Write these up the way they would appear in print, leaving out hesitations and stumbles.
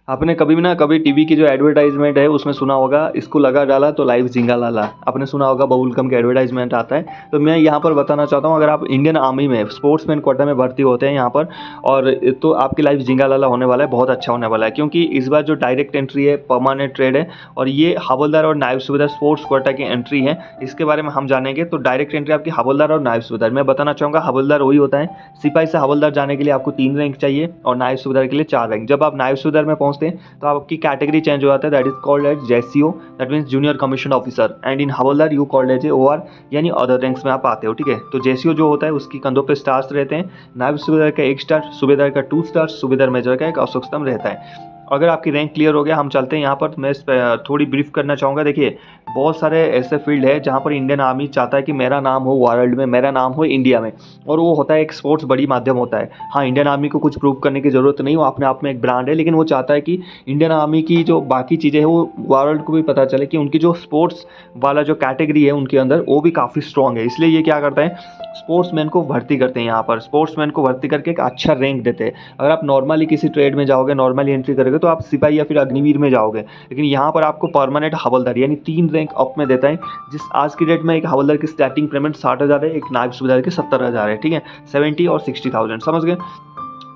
आपने कभी भी ना कभी टीवी की जो एडवर्टाइजमेंट है उसमें सुना होगा, इसको लगा डाला तो लाइव झींगा लाला। आपने सुना होगा बबुल गम का एडवर्टाइजमेंट आता है। तो मैं यहाँ पर बताना चाहता हूँ, अगर आप इंडियन आर्मी में स्पोर्ट्समैन कोटा में भर्ती होते हैं यहाँ पर, और तो आपकी लाइफ झींगा लाला होने वाला है, बहुत अच्छा होने वाला है। क्योंकि इस बार जो डायरेक्ट एंट्री है, परमानेंट ट्रेड है, और ये हवलदार और नायब सूबेदार स्पोर्ट्स कोटा की एंट्री है। इसके बारे में हम जानेंगे। तो डायरेक्ट एंट्री आपकी हवलदार और नायब सूबेदार। मैं बताना चाहूँगा हवलदार वही होता है, सिपाही से हवलदार जाने के लिए आपको 3 रैंक चाहिए और नायब सूबेदार के लिए 4 रैंक। जब आप नायब सूबेदार में पहुंचते हैं तो आपकी कैटेगरी चेंज हो जाता है, that is called as JCO, that means junior commission officer, and in havildar you called as a OR, यानी अदर रैंक्स में आप आते हो। ठीक है, तो जेसीओ जो होता है उसकी कंधों पे स्टार्स रहते हैं, नायब सूबेदार का 1 स्टार, सूबेदार का 2 स्टार, सूबेदार मेजर का 1 अशोक स्तंभ रहता है। अगर आपकी रैंक क्लियर हो गया, हम चलते हैं यहाँ पर। मैं इस पर थोड़ी ब्रीफ करना चाहूँगा। देखिए, बहुत सारे ऐसे फील्ड है जहाँ पर इंडियन आर्मी चाहता है कि मेरा नाम हो वर्ल्ड में, मेरा नाम हो इंडिया में, और वो होता है एक स्पोर्ट्स बड़ी माध्यम होता है। हाँ, इंडियन आर्मी को कुछ प्रूव करने की ज़रूरत नहीं, वो अपने आप में एक ब्रांड है, लेकिन वो चाहता है कि इंडियन आर्मी की जो बाकी चीज़ें हैं वो वर्ल्ड को भी पता चले कि उनकी जो स्पोर्ट्स वाला जो कैटेगरी है उनके अंदर वो भी काफ़ी स्ट्रॉन्ग है। इसलिए ये क्या करता है, स्पोर्ट्समैन को भर्ती करते हैं यहाँ पर, स्पोर्ट्समैन को भर्ती करके एक अच्छा रैंक देते हैं। अगर आप नॉर्मली किसी ट्रेड में जाओगे, नॉर्मली एंट्री करोगे, तो आप सिपाही या फिर अग्निवीर में जाओगे, लेकिन यहाँ पर आपको परमानेंट हवलदार यानी 3 रैंक अप में देता है। जिस आज की डेट में एक हवलदार की स्टार्टिंग पेमेंट 60,000 है, एक नायब सूबेदार की 70,000 है। ठीक है, 70 और 60,000, समझ गए।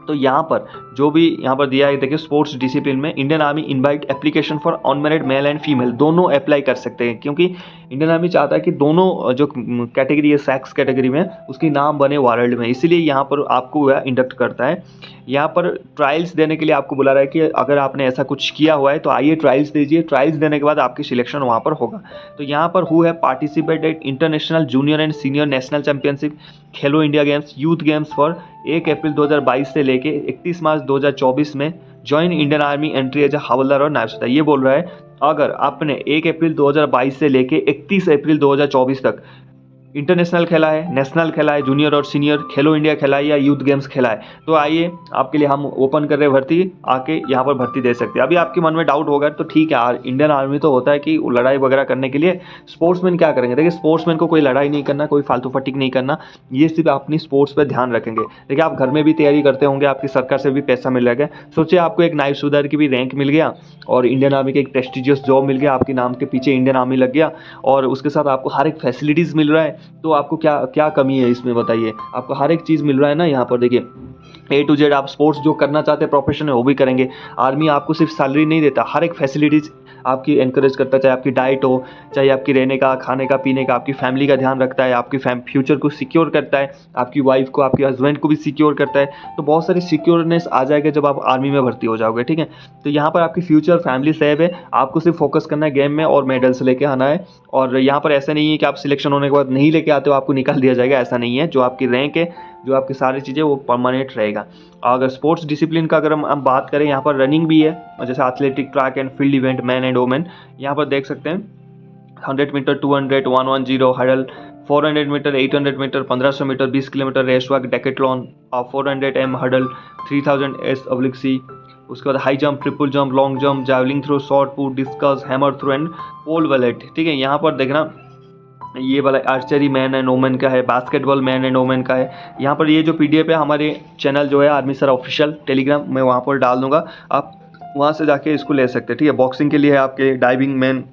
तो यहाँ पर जो भी यहाँ पर दिया है, देखिए, स्पोर्ट्स डिसिप्लिन में Indian army invite application for unmarried male and female, दोनों अप्लाई कर सकते हैं। क्योंकि इंडियन आर्मी चाहता है कि दोनों जो कैटेगरी है सेक्स कैटेगरी में, उसकी नाम बने वर्ल्ड में, इसीलिए यहाँ पर आपको वह इंडक्ट करता है। यहाँ पर ट्रायल्स देने के लिए आपको बुला रहा है कि अगर आपने ऐसा कुछ किया हुआ है तो आइए ट्रायल्स दीजिए, ट्रायल्स देने के बाद आपकी सिलेक्शन वहाँ पर होगा। तो यहाँ पर हु है participated international junior and senior national championship, Khelo India games, youth games for 1 April 2022 से लेके 31 मार्च 2024 में, join Indian army entry as हवलदार और नायब सूबेदार। ये बोल रहा है अगर आपने 1 अप्रैल 2022 से लेके 31 अप्रैल 2024 तक इंटरनेशनल खेला है, नेशनल खेला है, जूनियर और सीनियर, खेलो इंडिया खेला है या यूथ गेम्स खेला है, तो आइए आपके लिए हम ओपन कर रहे हैं भर्ती, आके यहाँ पर भर्ती दे सकते हैं। अभी आपके मन में डाउट होगा तो ठीक है, इंडियन आर्मी तो होता है कि लड़ाई वगैरह करने के लिए, स्पोर्ट्समैन क्या करेंगे? देखिए, स्पोर्ट्समैन को कोई लड़ाई नहीं करना, कोई फालतू फटिक नहीं करना, ये सिर्फ अपनी स्पोर्ट्स पर ध्यान रखेंगे। देखिए, आप घर में भी तैयारी करते होंगे, आपकी सरकार से भी पैसा मिल रहा है, सोचिए आपको एक नायब सूबेदार की भी रैंक मिल गया और इंडियन आर्मी का एक प्रेस्टिजियस जॉब मिल गया, आपके नाम के पीछे इंडियन आर्मी लग गया, और उसके साथ आपको हर एक फैसिलिटीज़ मिल रहा है, तो आपको क्या क्या कमी है इसमें बताइए? आपको हर एक चीज़ मिल रहा है ना यहाँ पर। देखिए, A to Z आप स्पोर्ट्स जो करना चाहते हैं प्रोफेशन है वो भी करेंगे। आर्मी आपको सिर्फ सैलरी नहीं देता, हर एक फैसिलिटीज़ आपकी एनकरेज करता है, चाहे आपकी डाइट हो, चाहे आपकी रहने का, खाने का, पीने का, आपकी फैमिली का ध्यान रखता है, आपकी फ्यूचर को सिक्योर करता है, आपकी वाइफ को, आपके हस्बैंड को भी सिक्योर करता है। तो बहुत सारी सिक्योरनेस आ जाएगा जब आप आर्मी में भर्ती हो जाओगे। ठीक है, तो यहाँ पर आपकी फ्यूचर फैमिली सेव है, आपको सिर्फ फोकस करना है गेम में और मेडल्स लेके आना है। और यहाँ पर ऐसा नहीं है कि आप सिलेक्शन होने के बाद नहीं लेके आते हो आपको निकाल दिया जाएगा, ऐसा नहीं है। जो आपकी रैंक है, जो आपकी सारी चीज़ें, वो परमानेंट रहेगा। अगर स्पोर्ट्स डिसिप्लिन का अगर हम बात करें, यहाँ पर रनिंग भी है, जैसे athletic, track and field event, man and women. यहाँ पर देख सकते हैं 100 metre, 200, 110 hurdle, 400 metre, 800 metre, 1500 metre, 20 kilometre race walk, decathlon, 400 m hurdle, 3000 S/C। उसके बाद high jump, triple jump, long jump, javelin throw, shot put, discus, hammer throw and pole vault. ठीक है, यहाँ पर देखना ये वाला आर्चरी मैन एंड वोमेन का है, बास्केटबॉल मैन एंड वोमेन का है। यहाँ पर ये जो PDF है, हमारे चैनल जो है आर्मी सर ऑफिशियल टेलीग्राम, मैं वहाँ पर डाल दूंगा, आप वहाँ से जाके इसको ले सकते हैं। ठीक है, बॉक्सिंग के लिए है आपके diving man,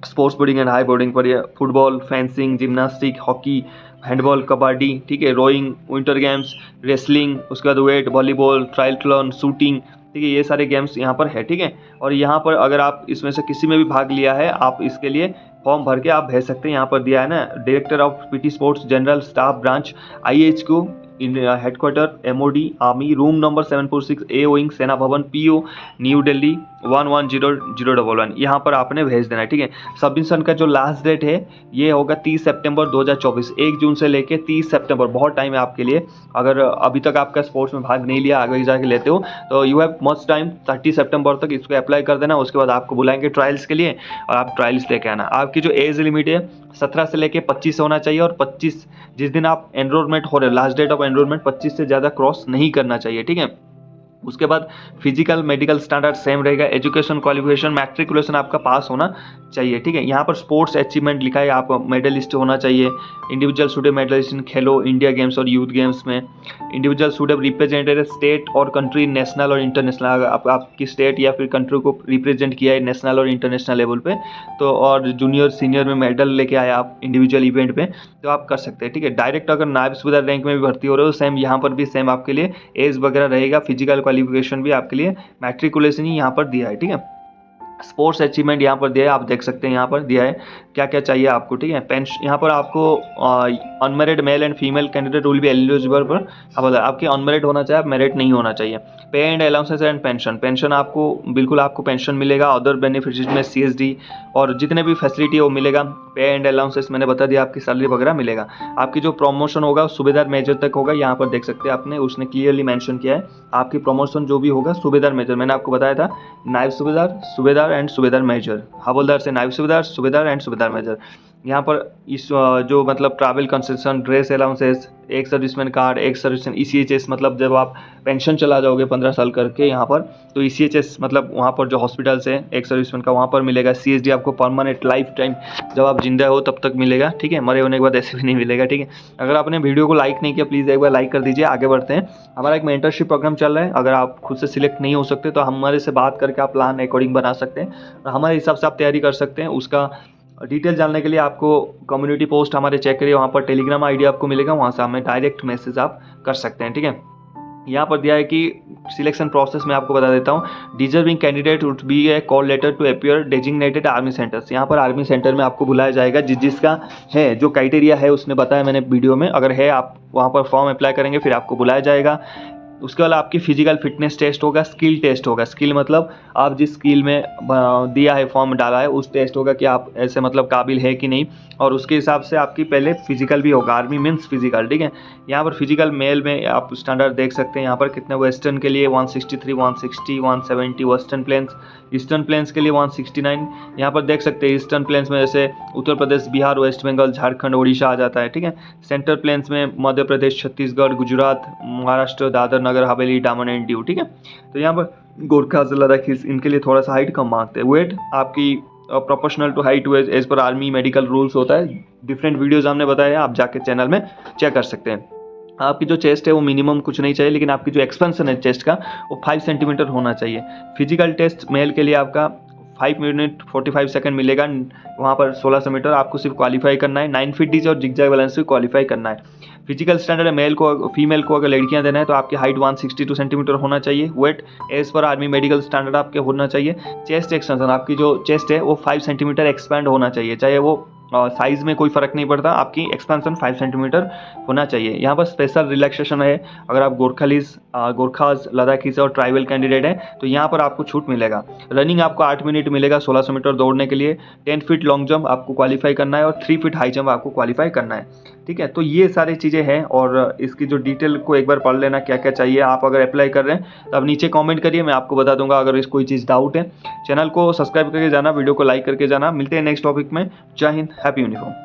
sports boarding and high boarding पर ये football, fencing, gymnastic, hockey, handball, kabaddi, ठीक है, रोइंग, विंटर गेम्स, रेसलिंग, उसके बाद वेट, वॉलीबॉल, ट्रायथलॉन, शूटिंग। ठीक है, ये सारे गेम्स यहाँ पर है। ठीक है, और यहाँ पर अगर आप इसमें से किसी में भी भाग लिया है, आप इसके लिए फॉर्म भर के आप भेज सकते हैं। यहाँ पर दिया है ना, director of PT sports general staff branch, IHQ in headquarter, MOD army, room number 746A wing, सेना भवन, PO न्यू दिल्ली 110011। यहाँ पर आपने भेज देना है। ठीक है, सबमिशन का जो लास्ट डेट है ये होगा 30 सितंबर 2024, 1 जून से लेके 30 सितंबर, बहुत टाइम है आपके लिए। अगर अभी तक आपका स्पोर्ट्स में भाग नहीं लिया, आगे जाके लेते हो, तो यू हैव मच टाइम, 30 सितंबर तक इसको अप्लाई कर देना। उसके बाद आपको बुलाएंगे ट्रायल्स के लिए और आप ट्रायल्स लेके आना। आपकी जो एज लिमिट है 17 से लेके 25 होना चाहिए, और 25 जिस दिन आप एनरोलमेंट हो रहे हो, लास्ट डेट ऑफ एनरोलमेंट 25 से ज़्यादा क्रॉस नहीं करना चाहिए। ठीक है, उसके बाद फिजिकल मेडिकल स्टैंडर्ड सेम रहेगा, एजुकेशन क्वालिफिकेशन मैट्रिकुलेशन आपका पास होना चाहिए, ठीक है। यहाँ पर स्पोर्ट्स अचीवमेंट लिखा है, आप मेडलिस्ट होना चाहिए। Individual should medallist in Khelo India games और यूथ गेम्स में। इंडिविजुअल शुड रिप्रेजेंटेड स्टेट और कंट्री नेशनल और इंटरनेशनल, आपकी स्टेट या फिर कंट्री को रिप्रेजेंट किया है नेशनल और इंटरनेशनल लेवल पे, तो और जूनियर सीनियर में मेडल लेके आए आप इंडिविजुअल इवेंट पे, तो आप कर सकते हैं, ठीक है। डायरेक्ट अगर नायब सूबेदार रैंक में भी भर्ती हो रहे हो, सेम यहाँ पर भी सेम आपके लिए एज वगैरह रहेगा, फिजिकल क्वालिफिकेशन भी आपके लिए मैट्रिकुलेशन ही यहाँ पर दिया है, ठीक है। स्पोर्ट्स अचीवमेंट यहाँ पर दिया है, आप देख सकते हैं यहाँ पर दिया है क्या क्या चाहिए आपको, ठीक है। पेंशन यहाँ पर आपको unmarried male and female candidate will be eligible पर आपके अनमेरिड होना चाहिए, मेरिट नहीं होना चाहिए। पे एंड अलाउंसेस एंड पेंशन आपको बिल्कुल आपको पेंशन मिलेगा। अदर बेनिफिट्स में CSD और जितने भी फैसिलिटी है वो मिलेगा। पे एंड अलाउंसेस मैंने बता दिया, आपकी सैलरी वगैरह मिलेगा। आपकी जो प्रमोशन होगा सूबेदार मेजर तक होगा, यहाँ पर देख सकते हैं आपने उसने क्लियरली मेंशन किया है। आपकी प्रमोशन जो भी होगा सूबेदार मेजर, मैंने आपको बताया था नायब सूबेदार, सूबेदार एंड सूबेदार मेजर, हवलदार से नायब सूबेदार, सूबेदार एंड सूबेदार मेजर। यहाँ पर इस जो मतलब ट्रैवल कंसेशन, ड्रेस अलाउंसेस, एक सर्विसमैन कार्ड, एक सर्विसमैन ECHS, मतलब जब आप पेंशन चला जाओगे 15 साल करके यहाँ पर, तो ECHS मतलब वहाँ पर जो हॉस्पिटल्स है एक सर्विसमैन का वहाँ पर मिलेगा। CSD आपको परमानेंट लाइफ टाइम जब आप जिंदा हो तब तक मिलेगा, ठीक है। मरे होने के बाद ऐसे भी नहीं मिलेगा, ठीक है। अगर आपने वीडियो को लाइक नहीं किया प्लीज़ एक बार लाइक कर दीजिए। आगे बढ़ते हैं, हमारा एक मेंटरशिप प्रोग्राम चल रहा है। अगर आप खुद से सिलेक्ट नहीं हो सकते तो हमारे से बात करके आप प्लान अकॉर्डिंग बना सकते हैं और हमारे हिसाब से आप तैयारी कर सकते हैं। उसका डिटेल जानने के लिए आपको कम्युनिटी पोस्ट हमारे चेक करिए, वहाँ पर टेलीग्राम ID आपको मिलेगा, वहाँ से हमें डायरेक्ट मैसेज आप कर सकते हैं, ठीक है। यहाँ पर दिया है कि सिलेक्शन प्रोसेस में आपको बता देता हूँ। Deserving candidate would be a call letter to appear designated army centres. यहाँ पर आर्मी सेंटर में आपको बुलाया जाएगा जिसका है जो क्राइटेरिया है उसने बताया मैंने वीडियो में, अगर है आप वहाँ पर फॉर्म अप्लाई करेंगे फिर आपको बुलाया जाएगा। उसके बाद आपकी फिजिकल फिटनेस टेस्ट होगा, स्किल टेस्ट होगा। स्किल मतलब आप जिस स्किल में दिया है फॉर्म डाला है उस टेस्ट होगा कि आप ऐसे मतलब काबिल है कि नहीं, और उसके हिसाब से आपकी पहले फिजिकल भी होगा। आर्मी मीन्स फिजिकल, ठीक है। यहाँ पर फिजिकल मेल में आप स्टैंडर्ड देख सकते हैं यहाँ पर कितने। वेस्टर्न के लिए 163, 160, 170 वेस्टर्न प्लेन्स, ईस्टर्न प्लेन्स के लिए 169। यहाँ पर देख सकते हैं ईस्टर्न प्लेन्स में जैसे उत्तर प्रदेश, बिहार, वेस्ट बंगाल, झारखंड, उड़ीसा आ जाता है, ठीक है। सेंट्रल प्लेन्स में मध्य प्रदेश, छत्तीसगढ़, गुजरात, महाराष्ट्र, दादर नगर हवेली, दामन एंड दीव, ठीक है। तो यहाँ पर गोरखा, लद्दाख इनके लिए थोड़ा सा हाइट कम मांगते हैं। वेट आपकी proportional to height to age पर आर्मी मेडिकल रूल्स होता है। डिफरेंट वीडियोज़ हमने बताया, आप जाके चैनल में चेक कर सकते हैं। आपकी जो चेस्ट है वो मिनिमम कुछ नहीं चाहिए, लेकिन आपकी जो एक्सपेंशन है चेस्ट का वो 5 सेंटीमीटर होना चाहिए। फिजिकल टेस्ट मेल के लिए आपका 5 मिनट 45 सेकंड मिलेगा, वहाँ पर 1600 मीटर आपको सिर्फ क्वालिफाई करना है। 9 फीट डीज और जिगजैग बैलेंस भी क्वालिफाई करना है। फिजिकल स्टैंडर्ड है मेल को, फीमेल को अगर लड़कियां देना है तो आपकी हाइट 162 सेंटीमीटर होना चाहिए। वेट एज पर आर्मी मेडिकल स्टैंडर्ड आपके होना चाहिए। चेस्ट एक्सटेंशन आपकी जो चेस्ट है वो 5 सेंटीमीटर एक्सपैंड होना चाहिए, चाहे वो साइज़ में कोई फ़र्क नहीं पड़ता, आपकी एक्सपेंशन 5 सेंटीमीटर होना चाहिए। यहाँ पर स्पेशल रिलैक्सेशन है, अगर आप गोरखाज, लद्दाखीज और ट्राइबल कैंडिडेट हैं तो यहाँ पर आपको छूट मिलेगा। रनिंग आपको 8 मिनट मिलेगा 1600 मीटर दौड़ने के लिए। 10 फीट लॉन्ग जंप आपको क्वालिफाई करना है और 3 फीट हाई जंप आपको क्वालिफाई करना है, ठीक है। तो ये सारी चीज़ें हैं और इसकी जो डिटेल को एक बार पढ़ लेना क्या क्या चाहिए। आप अगर अप्लाई कर रहे हैं तो आप नीचे कमेंट करिए, मैं आपको बता दूंगा। अगर इस कोई चीज़ डाउट है चैनल को सब्सक्राइब करके जाना, वीडियो को लाइक करके जाना। मिलते हैं नेक्स्ट टॉपिक में। जय हिंद, हैप्पी यूनिफॉर्म।